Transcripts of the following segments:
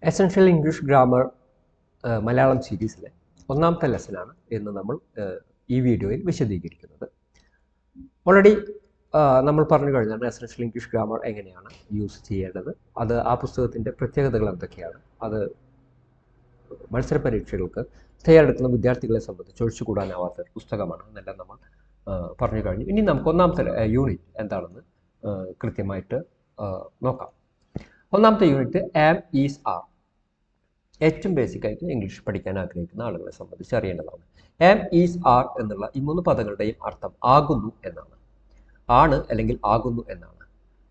Essential English grammar Malayalam സീരീസിലെ ഒന്നാമത്തെ ലെസനാണ് ഇന്ന് നമ്മൾ ഈ വീഡിയോയിൽ വിശദീകരിക്കുന്നത്. ഓൾറെഡി നമ്മൾ പറഞ്ഞു കഴിഞ്ഞാൽ എസൻഷ്യൽ ഇംഗ്ലീഷ് ഗ്രാമർ എങ്ങനെയാണ് യൂസ് ചെയ്യേണ്ടത്, അത് ആ പുസ്തകത്തിൻ്റെ പ്രത്യേകതകൾ എന്തൊക്കെയാണ്, അത് മത്സര പരീക്ഷകൾക്ക് തയ്യാറെടുക്കുന്ന വിദ്യാർത്ഥികളെ സംബന്ധിച്ച് ഒഴിച്ചുകൂടാനാവാത്ത ഒരു പുസ്തകമാണ് എന്നെല്ലാം നമ്മൾ പറഞ്ഞു കഴിഞ്ഞു. ഇനി നമുക്ക് ഒന്നാമത്തെ യൂണിറ്റ് എന്താണെന്ന് കൃത്യമായിട്ട് നോക്കാം. ഒന്നാമത്തെ യൂണിറ്റ് ആം, ഈസ്, ആർ. ഏറ്റവും ബേസിക്കായിട്ട് ഇംഗ്ലീഷ് പഠിക്കാൻ ആഗ്രഹിക്കുന്ന ആളുകളെ സംബന്ധിച്ച് അറിയേണ്ടതാണ്. ആം, ഈസ്, ആർ എന്നുള്ള ഈ മൂന്ന് പദങ്ങളുടെയും അർത്ഥം ആകുന്നു എന്നാണ്. ആണ് അല്ലെങ്കിൽ ആകുന്നു എന്നാണ്.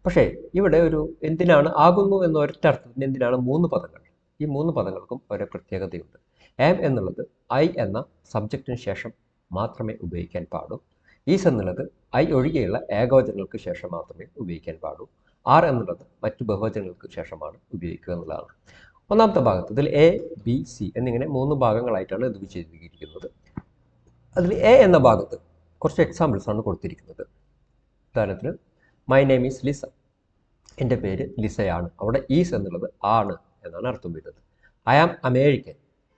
പക്ഷേ ഇവിടെ ഒരു എന്തിനാണ് ആകുന്നു എന്ന ഒരൊറ്റ അർത്ഥത്തിന് എന്തിനാണ് മൂന്ന് പദങ്ങൾ? ഈ മൂന്ന് പദങ്ങൾക്കും ഒരു പ്രത്യേകതയുണ്ട്. ആം എന്നുള്ളത് ഐ എന്ന സബ്ജക്റ്റിന് ശേഷം മാത്രമേ ഉപയോഗിക്കാൻ പാടൂ. ഈസ് എന്നുള്ളത് ഐ ഒഴികെയുള്ള ഏകവചനങ്ങൾക്ക് ശേഷം മാത്രമേ ഉപയോഗിക്കാൻ പാടൂ. ആർ എന്നുള്ളത് മറ്റു ബഹുവചനങ്ങൾക്ക് ശേഷമാണ് ഉപയോഗിക്കുക എന്നുള്ളതാണ്. ഒന്നാമത്തെ ഭാഗത്ത് ഇതിൽ എ, ബി, സി എന്നിങ്ങനെ മൂന്ന് ഭാഗങ്ങളായിട്ടാണ് ഇത് വിശദീകരിക്കുന്നത്. അതിൽ എ എന്ന ഭാഗത്ത് കുറച്ച് എക്സാമ്പിൾസ് ആണ് കൊടുത്തിരിക്കുന്നത്. ഉദാഹരണത്തിന് മൈ നെയിം ഈസ് ലിസ, എൻ്റെ പേര് ലിസയാണ്. അവിടെ ഈസ് എന്നുള്ളത് ആണ് എന്നാണ് അർത്ഥം വരുന്നത്. ഐ ആം അമേരിക്കൻ,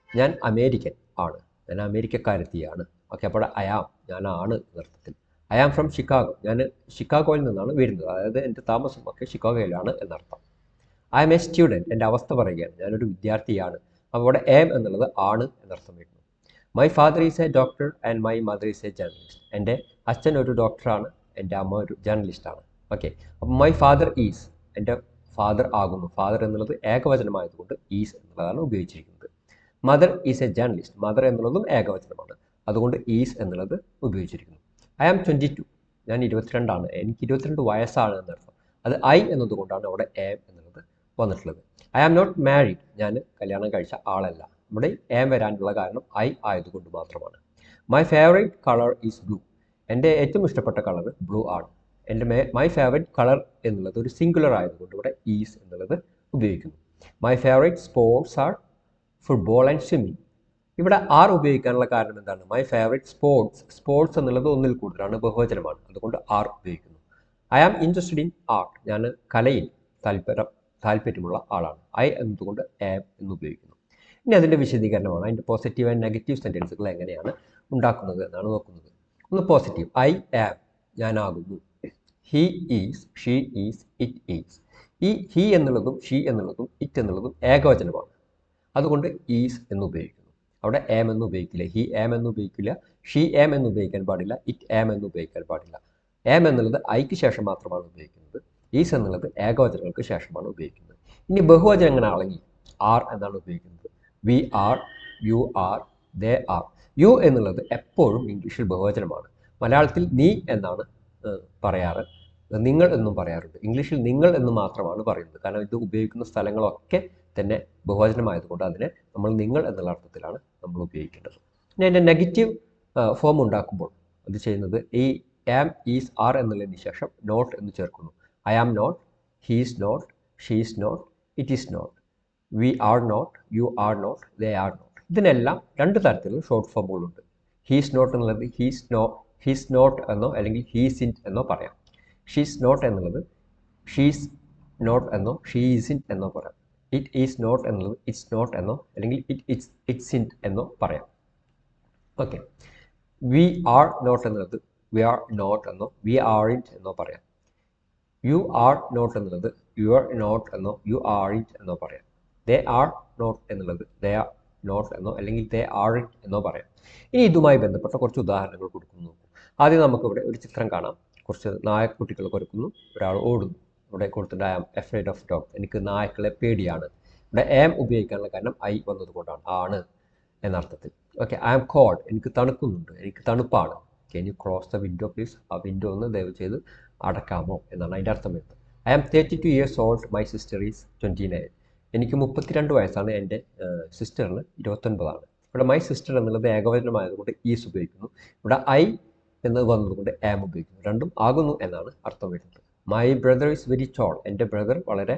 ഞാൻ അമേരിക്കൻ ആണ്, ഞാൻ അമേരിക്കക്കാരത്തിയാണ്. ഓക്കെ, അപ്പോൾ ഐ ആം ഞാനാണ് എന്നർത്ഥത്തിൽ. ഐ ആം ഫ്രം ഷിക്കാഗോ, ഞാൻ ഷിക്കാഗോയിൽ നിന്നാണ് വരുന്നത്, അതായത് എൻ്റെ താമസമൊക്കെ ഷിക്കാഗോയിലാണ് എന്നർത്ഥം. ഐ എം എ സ്റ്റുഡൻറ്റ്, എൻ്റെ അവസ്ഥ പറയുകയാണ്, ഞാനൊരു വിദ്യാർത്ഥിയാണ്. അപ്പോൾ അവിടെ എം എന്നുള്ളത് ആണ് എന്നർത്ഥം വരുന്നു. My father is A doctor and my mother is A journalist, എൻ്റെ അച്ഛൻ ഒരു ഡോക്ടറാണ്, എൻ്റെ അമ്മ ഒരു ജേർണലിസ്റ്റാണ്. ഓക്കെ, അപ്പോൾ മൈ ഫാദർ ഈസ്, എൻ്റെ ഫാദർ ആകുന്നു. ഫാദർ എന്നുള്ളത് ഏകവചനമായതുകൊണ്ട് ഈസ് എന്നുള്ളതാണ് ഉപയോഗിച്ചിരിക്കുന്നത്. Mother is A journalist, mother എന്നുള്ളതും ഏകവചനമാണ്, അതുകൊണ്ട് ഈസ് എന്നുള്ളത് ഉപയോഗിച്ചിരിക്കുന്നു. ഐ ആം 22, ഞാൻ 22ആണ്, എനിക്ക് 22 വയസ്സാണ് എന്നർത്ഥം. അത് ഐ എന്നതുകൊണ്ടാണ് അവിടെ എം എന്നുള്ളത് വന്നിട്ടുള്ളത്. ഐ ആം നോട്ട് മാരീഡ്, ഞാൻ കല്യാണം കഴിച്ച ആളല്ല. ഇവിടെ എം വരാനുള്ള കാരണം ഐ ആയതുകൊണ്ട് മാത്രമാണ്. My favourite colour is blue, എൻ്റെ ഏറ്റവും ഇഷ്ടപ്പെട്ട കളർ ബ്ലൂ ആണ്. എൻ്റെ മൈ ഫേവറേറ്റ് കളർ എന്നുള്ളത് ഒരു സിംഗുലർ ആയതുകൊണ്ട് ഇവിടെ ഈസ് എന്നുള്ളത് ഉപയോഗിക്കുന്നു. My favourite sports are football and swimming. ഇവിടെ ആർ ഉപയോഗിക്കാനുള്ള കാരണം എന്താണ്? മൈ ഫേവറേറ്റ് സ്പോർട്സ് എന്നുള്ളത് ഒന്നിൽ കൂടുതലാണ്, ബഹുവചനമാണ്, അതുകൊണ്ട് ആർ ഉപയോഗിക്കുന്നു. I am interested in art, ഞാൻ കലയിൽ താല്പര്യമുള്ള ആളാണ്. ഐ എന്നതുകൊണ്ട് ആം എന്ന് ഉപയോഗിക്കുന്നു. ഇനി അതിൻ്റെ വിശദീകരണമാണ്, അതിൻ്റെ പോസിറ്റീവ് ആൻഡ് നെഗറ്റീവ് സെൻറ്റൻസുകൾ എങ്ങനെയാണ് ഉണ്ടാക്കുന്നത് എന്നാണ് നോക്കുന്നത്. ഒന്ന് പോസിറ്റീവ്, ഐ ആം ഞാനാകുന്നു. He is, she is, it is. ഈ ഹി എന്നുള്ളതും ഷീ എന്നുള്ളതും ഇറ്റ് എന്നുള്ളതും ഏകവചനമാണ്, അതുകൊണ്ട് ഈസ് എന്ന് ഉപയോഗിക്കുന്നു. അവിടെ ആം എന്ന് ഉപയോഗിക്കില്ല, ഹി ആം എന്ന് ഉപയോഗിക്കില്ല, ഷീ ആം എന്ന് ഉപയോഗിക്കാൻ പാടില്ല, ഇറ്റ് ആം എന്ന് ഉപയോഗിക്കാൻ പാടില്ല. ആം എന്നുള്ളത് ഐക്ക് ശേഷം മാത്രമാണ് ഉപയോഗിക്കുന്നത്, ഈസ് എന്നുള്ളത് ഏകവചനങ്ങൾക്ക് ശേഷമാണ് ഉപയോഗിക്കുന്നത്. ഇനി ബഹുവചനങ്ങളാണെങ്കിൽ ആർ എന്നാണ് ഉപയോഗിക്കുന്നത്. We are, you are, they are. You എന്നുള്ളത് എപ്പോഴും ഇംഗ്ലീഷിൽ ബഹുവചനമാണ്. മലയാളത്തിൽ നീ എന്നാണ് പറയാറ്, നിങ്ങൾ എന്നും പറയാറുണ്ട്. ഇംഗ്ലീഷിൽ നിങ്ങൾ എന്ന് മാത്രമാണ് പറയുന്നത്, കാരണം ഇത് ഉപയോഗിക്കുന്ന സ്ഥലങ്ങളൊക്കെ തന്നെ ബഹുവചനമായതുകൊണ്ട് അതിനെ നമ്മൾ നിങ്ങൾ എന്നുള്ള അർത്ഥത്തിലാണ് നമ്മൾ ഉപയോഗിക്കേണ്ടത്. ഇനി അതിൻ്റെ നെഗറ്റീവ് ഫോം ഉണ്ടാക്കുമ്പോൾ അത് ചെയ്യുന്നത് ഈ ആം, ഈസ്, ആർ എന്നുള്ളതിന് ശേഷം നോട്ട് എന്ന് ചേർക്കുന്നു. I am not, he is not, she is not, it is not, we are not, you are not, they are not. ഇതിനെല്ലാം രണ്ട് തരത്തിലുള്ള ഷോർട്ട് ഫോമുകളുണ്ട്. ഹീസ് നോട്ട് എന്നുള്ളത് ഹീസ് നോട്ട് എന്നോ അല്ലെങ്കിൽ ഹീസ് ഇൻ എന്നോ പറയാം. ഷീസ് നോട്ട് എന്നുള്ളത് ഷീസ് നോട്ട് എന്നോ ഷീ ഈസ് ഇൻ എന്നോ പറയാം. ഇറ്റ് ഈസ് നോട്ട് എന്നുള്ളത് ഇറ്റ്സ് നോട്ട് എന്നോ അല്ലെങ്കിൽ ഇറ്റ്സ് ഇൻ എന്നോ പറയാം. ഓക്കെ, വി ആർ നോട്ട് എന്നുള്ളത് വി ആർ നോട്ട് എന്നോ വി ആർ ഇറ്റ് എന്നോ പറയാം. യു ആർ നോട്ട് എന്നുള്ളത് യു ആർ നോട്ട് എന്നോ യു ആർ ഇറ്റ് എന്നോ പറയാം. ദേ ആർ നോട്ട് എന്നുള്ളത് ദേ ആർ നോട്ട് എന്നോ അല്ലെങ്കിൽ ദേ ആർ ഇറ്റ് എന്നോ പറയാം. ഇനി ഇതുമായി ബന്ധപ്പെട്ട കുറച്ച് ഉദാഹരണങ്ങൾ കൊടുക്കുന്നു. ആദ്യം നമുക്കിവിടെ ഒരു ചിത്രം കാണാം. കുറച്ച് നായക്കുട്ടികൾ കുരക്കുന്നു, ഒരാൾ ഓടുന്നു. ഇവിടെ കൊടുത്തിട്ട് I am afraid of dog, എനിക്ക് നായ്ക്കളെ പേടിയാണ്. ഇവിടെ ആം ഉപയോഗിക്കാനുള്ള കാരണം ഐ വന്നതുകൊണ്ടാണ്, ആണ് എന്നർത്ഥത്തിൽ. ഓക്കെ, ഐ ആം കോൾഡ്, എനിക്ക് തണുക്കുന്നുണ്ട്, എനിക്ക് തണുപ്പാണ്. Can you close the window please, ആ വിൻഡോ ഒന്ന് ദയവ് ചെയ്ത് അടക്കാമോ എന്നാണ് അതിൻ്റെ അർത്ഥം വരുന്നത്. I am 32 years old, my sister is 29. എനിക്ക് 32 വയസ്സാണ്, എൻ്റെ സിസ്റ്ററിന് 29ആണ്. ഇവിടെ മൈ സിസ്റ്റർ എന്നുള്ളത് ഏകവചനമായതുകൊണ്ട് ഈസ് ഉപയോഗിക്കുന്നു. ഇവിടെ ഐ എന്ന് വന്നതുകൊണ്ട് ആം ഉപയോഗിക്കുന്നു. രണ്ടും ആകുന്നു എന്നാണ് അർത്ഥം വരുന്നത്. My brother is very tall, എൻ്റെ ബ്രദർ വളരെ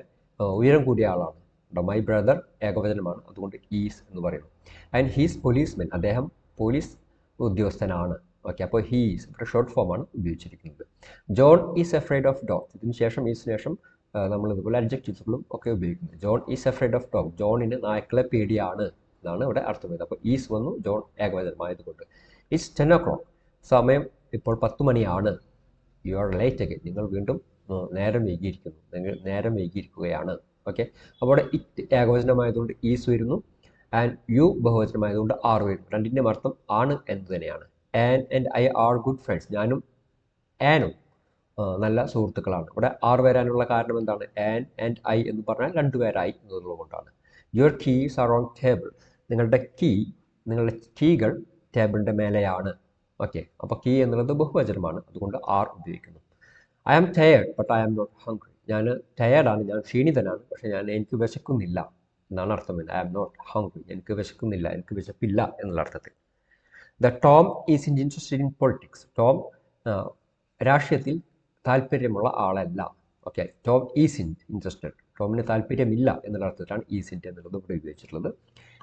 ഉയരം കൂടിയ ആളാണ്. ഇവിടെ മൈ ബ്രദർ ഏകവചനമാണ്, അതുകൊണ്ട് ഈസ് എന്ന് പറയുന്നു. ആൻഡ് ഹീസ് പോലീസ്മെൻ, അദ്ദേഹം പോലീസ് ഉദ്യോഗസ്ഥനാണ്. ഓക്കെ, അപ്പോൾ ഹീസ് ഇവിടെ ഷോർട്ട് ഫോമാണ് ഉപയോഗിച്ചിരിക്കുന്നത്. John is afraid of dogs, ഇതിന് ശേഷം ഈസിന് ശേഷം നമ്മളിതുപോലെ അഡ്ജക്റ്റീവ്സുകളും ഒക്കെ ഉപയോഗിക്കുന്നത്. John is afraid of dog. ജോണിന് നായ്ക്കളെ പേടിയാണ് എന്നാണ് ഇവിടെ അർത്ഥം വരുന്നത്. അപ്പോൾ ഈസ് വന്നു ജോൺ ഏകവചനമായതുകൊണ്ട്. It's 10 o'clock. സമയം ഇപ്പോൾ 10 മണിയാണ്. You are late again. നിങ്ങൾ വീണ്ടും നേരം വൈകിയിരിക്കുന്നു. നിങ്ങൾ നേരം വൈകിയിരിക്കുകയാണ്. ഓക്കെ, അപ്പോൾ ഇറ്റ് ഏകവചനമായതുകൊണ്ട് ഈസ് വരുന്നു, ആൻഡ് യു ബഹുവചനമായതുകൊണ്ട് ആർ വരുന്നു. രണ്ടിൻ്റെയും അർത്ഥം ആണ് എന്ന് തന്നെയാണ്. An and I are good friends. ഞാനും ആനും നല്ല സുഹൃത്തുക്കളാണ്. ഇവിടെ ആർ വരാനുള്ള കാരണം എന്താണ്? ആൻ ആൻഡ് ഐ എന്ന് പറഞ്ഞാൽ രണ്ടുപേരായി എന്നുള്ളതുകൊണ്ടാണ്. Your keys are on table. നിങ്ങളുടെ കീകൾ ടേബിളിൻ്റെ മേലെയാണ്. ഓക്കെ, അപ്പോൾ കീ എന്നുള്ളത് ബഹുവചനമാണ്, അതുകൊണ്ട് ആർ ഉപയോഗിക്കുന്നു. I am tired but I am not hungry. ഞാൻ ടയേർഡാണ്, ഞാൻ ക്ഷീണിതനാണ്, പക്ഷേ എനിക്ക് വിശക്കുന്നില്ല എന്നാണ് അർത്ഥം വരുന്നത്. I am not hungry. എനിക്ക് വിശക്കുന്നില്ല, എനിക്ക് വിശപ്പില്ല എന്നുള്ള അർത്ഥത്തിൽ. The Tom is interested in politics. Tom രാഷ്ട്രീയത്തിൽ താല്പര്യമുള്ള ആളല്ല. Okay, Tom is interested. ടോമിന് താല്പര്യമില്ല എന്നുള്ള അർത്ഥത്തിലാണ് ഈസിൻ്റെ എന്നുള്ളത് ഇവിടെ ഉപയോഗിച്ചിട്ടുള്ളത്.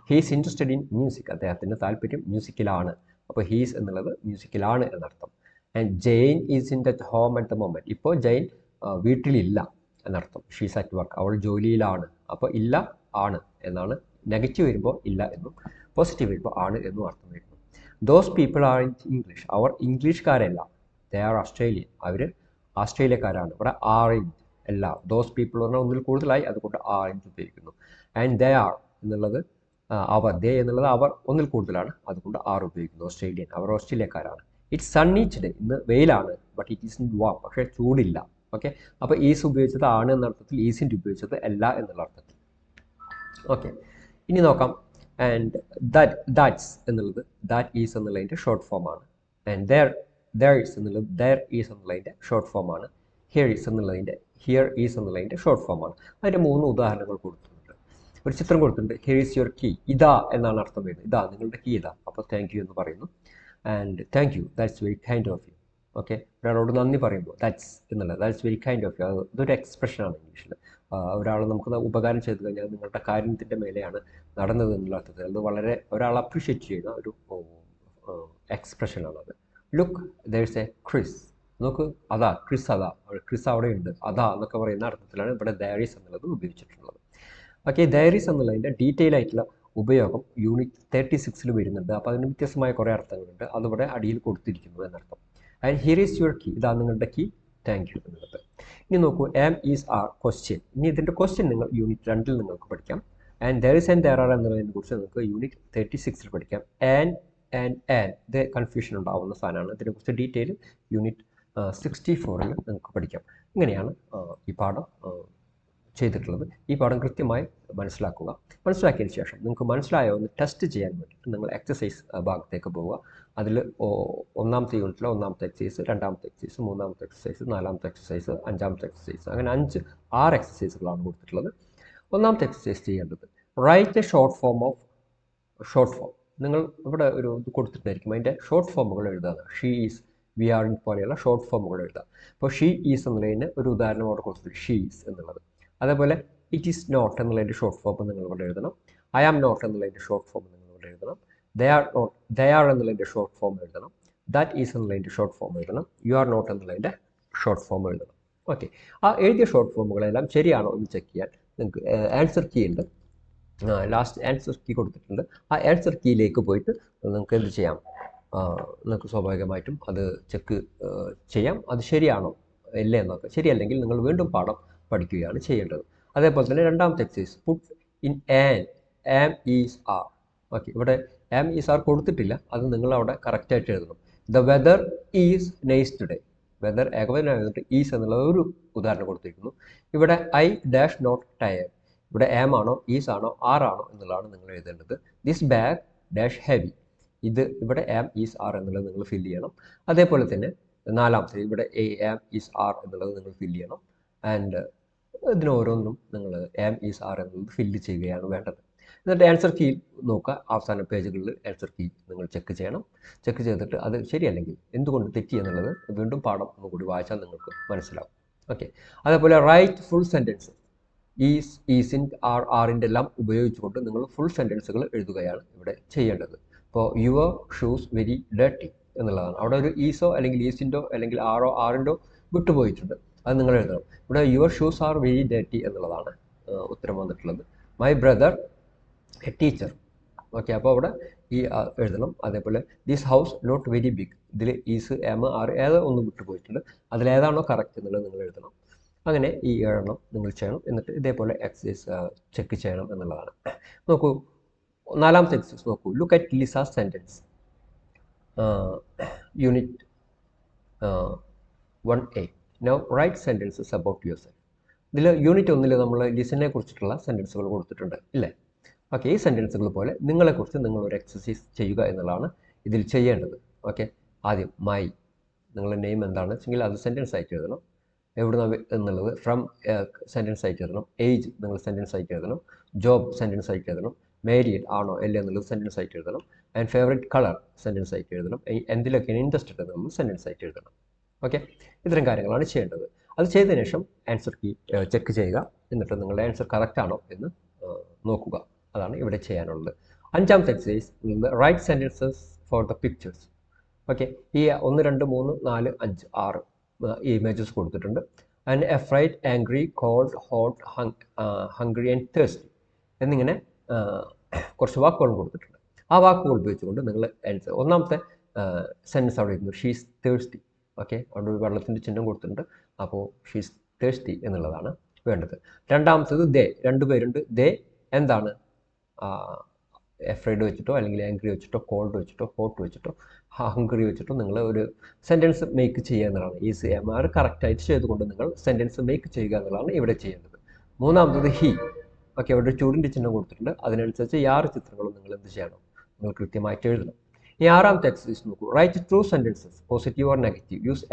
He's interested in music. അദ്ദേഹത്തിൻ്റെ താല്പര്യം മ്യൂസിക്കിലാണ്. അപ്പോൾ ഹീസ് എന്നുള്ളത് മ്യൂസിക്കിലാണ് എന്നർത്ഥം. And Jane is in that home at the moment. ഇപ്പോൾ ജെയിൻ വീട്ടിലില്ല എന്നർത്ഥം. She's at work. അവൾ ജോലിയിലാണ്. അപ്പോൾ ഇല്ല ആണ് എന്നാണ്. നെഗറ്റീവ് വരുമ്പോൾ ഇല്ല എന്നും പോസിറ്റീവ് വരുമ്പോൾ ആണ് എന്നും അർത്ഥം വരുന്നു. Those people are in English. അവർ ഇംഗ്ലീഷുകാരല്ല. They are Australian. അവർ ഓസ്ട്രേലിയക്കാരാണ്. ഇവിടെ ആർ ഇൻ അല്ല. ദോസ് പീപ്പിൾ പറഞ്ഞാൽ ഒന്നിൽ കൂടുതലായി, അതുകൊണ്ട് ആർ ഇൻ ഉപയോഗിക്കുന്നു. ആൻഡ് ദേ ആർ എന്നുള്ളത് അവർ, ദേ എന്നുള്ളത് അവർ ഒന്നിൽ കൂടുതലാണ്, അതുകൊണ്ട് ആർ ഉപയോഗിക്കുന്നു. ഓസ്ട്രേലിയൻ, അവർ ഓസ്ട്രേലിയക്കാരാണ്. It's sunny today. ഇന്ന് വെയിലാണ്. But it is in warm. പക്ഷേ ചൂടില്ല. ഓക്കെ, അപ്പോൾ ഈസ് ഉപയോഗിച്ചത് ആണ് എന്ന അർത്ഥത്തിൽ, ഈസിൻ്റെ ഉപയോഗിച്ചത് അല്ല എന്നുള്ള അർത്ഥത്തിൽ. ഓക്കെ, ഇനി നോക്കാം. ആൻഡ് ദാറ്റ്സ് എന്നുള്ളത് ദാറ്റ് ഈസ് എന്നുള്ളതിൻ്റെ ഷോർട്ട് ഫോമാണ്. ആൻഡ് there is എന്നുള്ളത് there is എന്നുള്ളതിൻ്റെ ഷോർട്ട് ഫോമാണ്. ഹിയർ ഈസ് എന്നുള്ളതിൻ്റെ ഷോർട്ട് ഫോമാണ്. അതിൻ്റെ 3 ഉദാഹരണങ്ങൾ കൊടുത്തിട്ടുണ്ട്. ഒരു ചിത്രം കൊടുത്തിട്ടുണ്ട്. Here is your key. ഇതാ എന്നാണ് അർത്ഥം വരുന്നത്. ഇതാ നിങ്ങളുടെ കീ ഇതാ. അപ്പോൾ താങ്ക് യു എന്ന് പറയുന്നു. And thank you, that's very kind of you. Okay, ഒരാളോട് നന്ദി പറയുമ്പോൾ ദാറ്റ്സ് എന്നുള്ളത് that's very kind of you, അതൊരു എക്സ്പ്രഷനാണ് ഇംഗ്ലീഷിൽ. ഒരാൾ നമുക്ക് ഉപകാരം ചെയ്തു കഴിഞ്ഞാൽ നിങ്ങളുടെ കാര്യത്തിൻ്റെ മേലെയാണ് നടന്നത് എന്നുള്ള അർത്ഥത്തിൽ അത് വളരെ ഒരാൾ അപ്രീഷിയേറ്റ് ചെയ്യുന്ന ഒരു എക്സ്പ്രഷനാണത്. Look there's a Chris. നോക്ക് അതാ ക്രിസ്, ക്രിസ് അവിടെ ഉണ്ട്, അതാ എന്നൊക്കെ പറയുന്ന അർത്ഥത്തിലാണ് ഇവിടെ ദയറീസ് എന്നുള്ളത് ഉപയോഗിച്ചിട്ടുള്ളത്. ഓക്കെ, ദയറീസ് എന്നുള്ളതിൻ്റെ ഡീറ്റെയിൽ ആയിട്ടുള്ള ഉപയോഗം യൂണിറ്റ് 36 വരുന്നുണ്ട്. അപ്പോൾ അതിന് വ്യത്യസ്തമായ കുറേ അർത്ഥങ്ങളുണ്ട്. അതിവിടെ അടിയിൽ കൊടുത്തിരിക്കുന്നു എന്നർത്ഥം. And here is your key. ഇതാ നിങ്ങളുടെ കീ. താങ്ക് യു എന്നുള്ളത്. ഇനി നോക്കൂ, ആം ഈസ് ആർ ക്വസ്റ്റ്യൻ. ഇനി ഇതിൻ്റെ ക്വസ്റ്റ്യൻ നിങ്ങൾ യൂണിറ്റ് 2 നിങ്ങൾക്ക് പഠിക്കാം. And there is and there are എന്നുള്ളതിനെ കുറിച്ച് നിങ്ങൾക്ക് യൂണിറ്റ് 36 പഠിക്കാം. ആൻഡ് ഇത് കൺഫ്യൂഷൻ ഉണ്ടാവുന്ന സാധനമാണ്. ഇതിനെക്കുറിച്ച് ഡീറ്റെയിൽ യൂണിറ്റ് 64 നിങ്ങൾക്ക് പഠിക്കാം. ഇങ്ങനെയാണ് ഈ പാഠം ചെയ്തിട്ടുള്ളത്. ഈ പാഠം കൃത്യമായി മനസ്സിലാക്കിയതിന് ശേഷം നിങ്ങൾക്ക് മനസ്സിലായോ എന്ന് ടെസ്റ്റ് ചെയ്യാൻ വേണ്ടിയിട്ട് നിങ്ങൾ എക്സസൈസ് ഭാഗത്തേക്ക് പോവുക. അതിൽ ഒന്നാമത്തെ യൂണിറ്റിലെ ഒന്നാമത്തെ എക്സസൈസ്, രണ്ടാമത്തെ എക്സസൈസ്, മൂന്നാമത്തെ എക്സസൈസ്, നാലാമത്തെ എക്സസൈസ്, അഞ്ചാമത്തെ എക്സസൈസ്, അങ്ങനെ 6 എക്സസൈസുകളാണ് കൊടുത്തിട്ടുള്ളത്. ഒന്നാമത്തെ എക്സസൈസ് ചെയ്യേണ്ടത് റൈറ്റ് എ ഷോർട്ട് ഫോം. നിങ്ങൾ ഇവിടെ ഒരു ഇത് കൊടുത്തിട്ടുണ്ടായിരിക്കും, അതിൻ്റെ ഷോർട്ട് ഫോമുകൾ എഴുതുക. She is, we aren't പോലെയുള്ള ഷോർട്ട് ഫോമുകൾ എഴുതുക. അപ്പോൾ ഷീ ഈസ് എന്നുള്ളതിന് ഒരു ഉദാഹരണം അവിടെ കൊടുത്തിട്ടുണ്ട്, ഷീസ് എന്നുള്ളത്. അതേപോലെ ഇറ്റ് ഈസ് നോട്ട് എന്നുള്ളതിൻ്റെ ഷോർട്ട് ഫോം നിങ്ങൾ ഇവിടെ എഴുതണം. ഐ ആം നോട്ട് എന്നുള്ളതിൻ്റെ ഷോർട്ട് ഫോം നിങ്ങൾ ഇവിടെ എഴുതണം. ദേ ആർ എന്നുള്ളതിൻ്റെ ഷോർട്ട് ഫോം എഴുതണം. ദാറ്റ് ഈസ് എന്നുള്ളതിൻ്റെ ഷോർട്ട് ഫോം എഴുതണം. യു ആർ നോട്ട് എന്നുള്ളതിൻ്റെ ഷോർട്ട് ഫോം എഴുതണം. ഓക്കെ, ആ എഴുതിയ ഷോർട്ട് ഫോമുകളെല്ലാം ശരിയാണോ എന്ന് ചെക്ക് ചെയ്യാൻ നിങ്ങൾക്ക് ആൻസർ കീ ഉണ്ട്. ലാസ്റ്റ് ആൻസർ കീ കൊടുത്തിട്ടുണ്ട്. ആ ആൻസർ കീയിലേക്ക് പോയിട്ട് നിങ്ങൾക്ക് എന്ത് ചെയ്യാം, നിങ്ങൾക്ക് സ്വാഭാവികമായിട്ടും അത് ചെക്ക് ചെയ്യാം, അത് ശരിയാണോ ഇല്ലേ എന്നൊക്കെ. ശരിയല്ലെങ്കിൽ നിങ്ങൾ വീണ്ടും പാഠം പഠിക്കുകയാണ് ചെയ്യേണ്ടത്. അതേപോലെ തന്നെ രണ്ടാമത്തെ exercise, put in am is are. Okay, ഇവിടെ ആം ഈസ് ആർ കൊടുത്തിട്ടില്ല, അത് നിങ്ങൾ അവിടെ കറക്റ്റായിട്ട് എഴുതണം. The weather is nice today. Weather ഏകവചനമായിട്ട് ഈസ് എന്നുള്ള ഒരു ഉദാഹരണം കൊടുത്തിരിക്കുന്നു. ഇവിടെ ഐ ഡാഷ് നോട്ട് ടയേർഡ്. ഇവിടെ ആം ആണോ ഈസ് ആണോ ആർ ആണോ എന്നുള്ളതാണ് നിങ്ങൾ എഴുതേണ്ടത്. This bag dash heavy. ഇവിടെ ആം ഈസ് ആർ എന്നുള്ളത് നിങ്ങൾ ഫില്ല് ചെയ്യണം. അതേപോലെ തന്നെ നാലാമത്തെ ഇവിടെ ആം ഈസ് ആർ എന്നുള്ളത് നിങ്ങൾ ഫില്ല് ചെയ്യണം. ആൻഡ് ഇതിന് ഓരോന്നും നിങ്ങൾ ആം ഈസ് ആർ എന്നുള്ളത് ഫില്ല് ചെയ്യുകയാണ് വേണ്ടത്. എന്നിട്ട് ആൻസർ കീ നോക്കുക. അവസാന പേജുകളിൽ ആൻസർ കീ നിങ്ങൾ ചെക്ക് ചെയ്യണം. ചെക്ക് ചെയ്തിട്ട് അത് ശരിയല്ലെങ്കിൽ എന്തുകൊണ്ട് തെറ്റി എന്നുള്ളത് വീണ്ടും പാഠം ഒന്നുകൂടി വായിച്ചാൽ നിങ്ങൾക്ക് മനസ്സിലാവും. ഓക്കെ, അതേപോലെ റൈറ്റ് ഫുൾ സെൻറ്റൻസ്. ഈസിൻ ആറിൻ്റെ എല്ലാം ഉപയോഗിച്ചുകൊണ്ട് നിങ്ങൾ ഫുൾ സെൻറ്റൻസുകൾ എഴുതുകയാണ് ഇവിടെ ചെയ്യേണ്ടത്. ഇപ്പോൾ യുവർ ഷൂസ് വെരി ഡർട്ടി എന്നുള്ളതാണ്. അവിടെ ഒരു ഈസോ അല്ലെങ്കിൽ ഈസിൻ്റോ അല്ലെങ്കിൽ ആറിൻ്റോ വിട്ടുപോയിട്ടുണ്ട്. അത് നിങ്ങൾ എഴുതണം. ഇവിടെ your shoes are very dirty എന്നുള്ളതാണ് ഉത്തരം വന്നിട്ടുള്ളത്. My brother a teacher. Okay, അപ്പോൾ അവിടെ ഈ എഴുതണം. അതേപോലെ this house not very big, ഇതിൽ ഈസ് എം ആർ ഏതോ ഒന്ന് വിട്ടു പോയിട്ടുണ്ട്, അതിലേതാണോ കറക്റ്റ് എന്നുള്ളത് നിങ്ങൾ എഴുതണം. അങ്ങനെ ഈ 7 നിങ്ങൾ ചെയ്യണം. എന്നിട്ട് ഇതേപോലെ എക്സസൈസ് ചെക്ക് ചെയ്യണം എന്നുള്ളതാണ്. നോക്കൂ, 4ാമത്തെ എക്സസൈസ് നോക്കൂ. Look at Lisa's sentences unit 1A. Now write sentences about yourself. ഇതിൽ യൂണിറ്റ് 1 നമ്മൾ ലിസനെ കുറിച്ചിട്ടുള്ള സെൻറ്റൻസുകൾ കൊടുത്തിട്ടുണ്ട് ഇല്ലേ? ഓക്കെ, ഈ സെൻറ്റൻസുകൾ പോലെ നിങ്ങളെക്കുറിച്ച് നിങ്ങളൊരു എക്സസൈസ് ചെയ്യുക എന്നുള്ളതാണ് ഇതിൽ ചെയ്യേണ്ടത്. ഓക്കെ, ആദ്യം മൈ, നിങ്ങളുടെ നെയിം എന്താണെന്ന് വെച്ചെങ്കിൽ അത് സെൻറ്റൻസ് ആയിട്ട് എഴുതണം. എവിടുന്ന എന്നുള്ളത് ഫ്രം സെൻറ്റൻസ് ആയിട്ട് എഴുതണം. ഏജ് നിങ്ങൾ സെൻറ്റൻസ് ആയിട്ട് എഴുതണം. ജോബ് സെൻറ്റൻസ് ആയിട്ട് എഴുതണം. മാരീഡ് ആണോ അല്ലേ എന്നുള്ളത് സെൻറ്റൻസ് ആയിട്ട് എഴുതണം. ആൻഡ് ഫേവറേറ്റ് കളർ സെൻറ്റൻസ് ആയിട്ട് എഴുതണം. എന്തിലൊക്കെയാണ് ഇൻട്രസ്റ്റഡ് എന്നുള്ളത് സെൻറ്റൻസ് ആയിട്ട് എഴുതണം. ഓക്കെ, ഇത്തരം കാര്യങ്ങളാണ് ചെയ്യേണ്ടത്. അത് ചെയ്തതിനു ശേഷം ആൻസർ കീ ചെക്ക് ചെയ്യുക. എന്നിട്ട് നിങ്ങളുടെ ആൻസർ കറക്റ്റ് ആണോ എന്ന് നോക്കുക. അതാണ് ഇവിടെ ചെയ്യാനുള്ളത്. 5ാമത്തെ exercise, write sentences for the pictures. Okay, ഈ 1, 2, 3, 4, 5, 6 ഇമേജസ് കൊടുത്തിട്ടുണ്ട്. And afraid, angry, cold, hot, hungry and thirsty എന്നിങ്ങനെ കുറച്ച് വാക്കുകളും കൊടുത്തിട്ടുണ്ട്. ആ വാക്കുകൾ ഉപയോഗിച്ചുകൊണ്ട് നിങ്ങൾ ആൻസർ. 1ാമത്തെ സെൻറ്റൻസ് അവിടെ ഇരുന്നു, ഷീസ് തേഴ്സ്റ്റി. ഓക്കെ, അവിടെ ഒരു വെള്ളത്തിൻ്റെ ചിഹ്നം കൊടുത്തിട്ടുണ്ട്. അപ്പോൾ ഷീസ് തേഴ്സ്റ്റി എന്നുള്ളതാണ് വേണ്ടത്. 2ാമത്തേത് ദേ, 2 പേരുണ്ട്. ദേ എന്താണ്? എഫ്രൈഡ് വെച്ചിട്ടോ അല്ലെങ്കിൽ ആംഗ്രി വെച്ചിട്ടോ കോൾഡ് വെച്ചിട്ടോ ഹോട്ട് വെച്ചിട്ടോ ഹംഗ്രി വെച്ചിട്ടോ നിങ്ങൾ ഒരു സെൻറ്റൻസ് മേക്ക് ചെയ്യുക എന്നുള്ളതാണ്. ഈ CMR കറക്റ്റായിട്ട് ചെയ്തുകൊണ്ട് നിങ്ങൾ സെൻറ്റൻസ് മേക്ക് ചെയ്യുക എന്നുള്ളതാണ് ഇവിടെ ചെയ്യേണ്ടത്. 3ാമത്തത് ഹി. ഓക്കെ, അവിടെ ഒരു ചൂടിൻ്റെ ചിഹ്നം കൊടുത്തിട്ടുണ്ട്. അതിനനുസരിച്ച് 6 ചിത്രങ്ങളും നിങ്ങൾ എന്ത് ചെയ്യണം? നിങ്ങൾ കൃത്യമായിട്ട് എഴുതണം. ഈ 6ാമത്തെ എക്സസൈസ് നോക്കൂ. Write true sentences, positive or negative. Use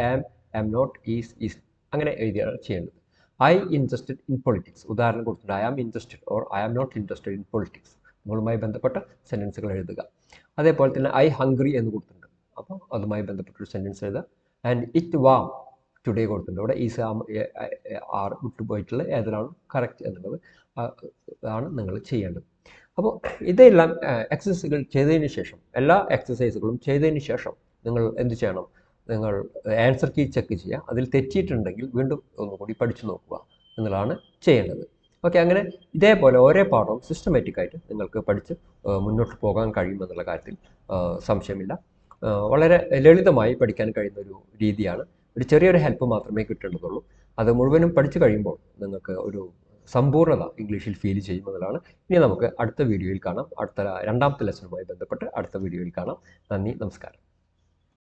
am not, is അങ്ങനെ എഴുതിയാണ് ചെയ്യേണ്ടത്. ഐ ഇൻട്രസ്റ്റഡ് ഇൻ പൊളിറ്റിക്സ്, ഉദാഹരണം കൊടുത്തിട്ടുണ്ട്. I am interested or I am not interested in politics. നിങ്ങളുമായി ബന്ധപ്പെട്ട സെൻറ്റൻസുകൾ എഴുതുക. അതേപോലെ തന്നെ ഐ ഹംഗ്രി എന്ന് കൊടുത്തിട്ടുണ്ട്. അപ്പോൾ അതുമായി ബന്ധപ്പെട്ടൊരു സെൻറ്റൻസ് എഴുതുക. ആൻഡ് ഇറ്റ് വാം ടുഡേ കൊടുത്തിട്ടുണ്ട്. അവിടെ ഈസ് ആർ വിട്ടുപോയിട്ടുള്ള ഏതിലാണ് കറക്റ്റ് എന്നുള്ളത് ആണ് നിങ്ങൾ ചെയ്യേണ്ടത്. അപ്പോൾ ഇതെല്ലാം എക്സസൈസുകൾ ചെയ്തതിന് ശേഷം, എല്ലാ എക്സസൈസുകളും ചെയ്തതിന് ശേഷം നിങ്ങൾ എന്ത് ചെയ്യണം? നിങ്ങൾ ആൻസർ കീ ചെക്ക് ചെയ്യുക. അതിൽ തെറ്റിയിട്ടുണ്ടെങ്കിൽ വീണ്ടും ഒന്നുകൂടി പഠിച്ചു നോക്കുക എന്നുള്ളതാണ് ചെയ്യേണ്ടത്. ഓക്കെ, അങ്ങനെ ഇതേപോലെ ഓരോ പാഠവും സിസ്റ്റമാറ്റിക്കായിട്ട് നിങ്ങൾക്ക് പഠിച്ച് മുന്നോട്ട് പോകാൻ കഴിയുമെന്നുള്ള കാര്യത്തിൽ സംശയമില്ല. വളരെ ലളിതമായി പഠിക്കാൻ കഴിയുന്ന ഒരു രീതിയാണ്. ഒരു ചെറിയൊരു ഹെൽപ്പ് മാത്രമേ കിട്ടേണ്ടതുള്ളൂ. അത് മുഴുവനും പഠിച്ചു കഴിയുമ്പോൾ നിങ്ങൾക്ക് ഒരു സമ്പൂർണ്ണത ഇംഗ്ലീഷിൽ ഫീൽ ചെയ്യുമെന്നുള്ളതാണ്. ഇനി നമുക്ക് അടുത്ത വീഡിയോയിൽ കാണാം. അടുത്ത 2ാമത്തെ ലെസണുമായി ബന്ധപ്പെട്ട് അടുത്ത വീഡിയോയിൽ കാണാം. നന്ദി, നമസ്കാരം.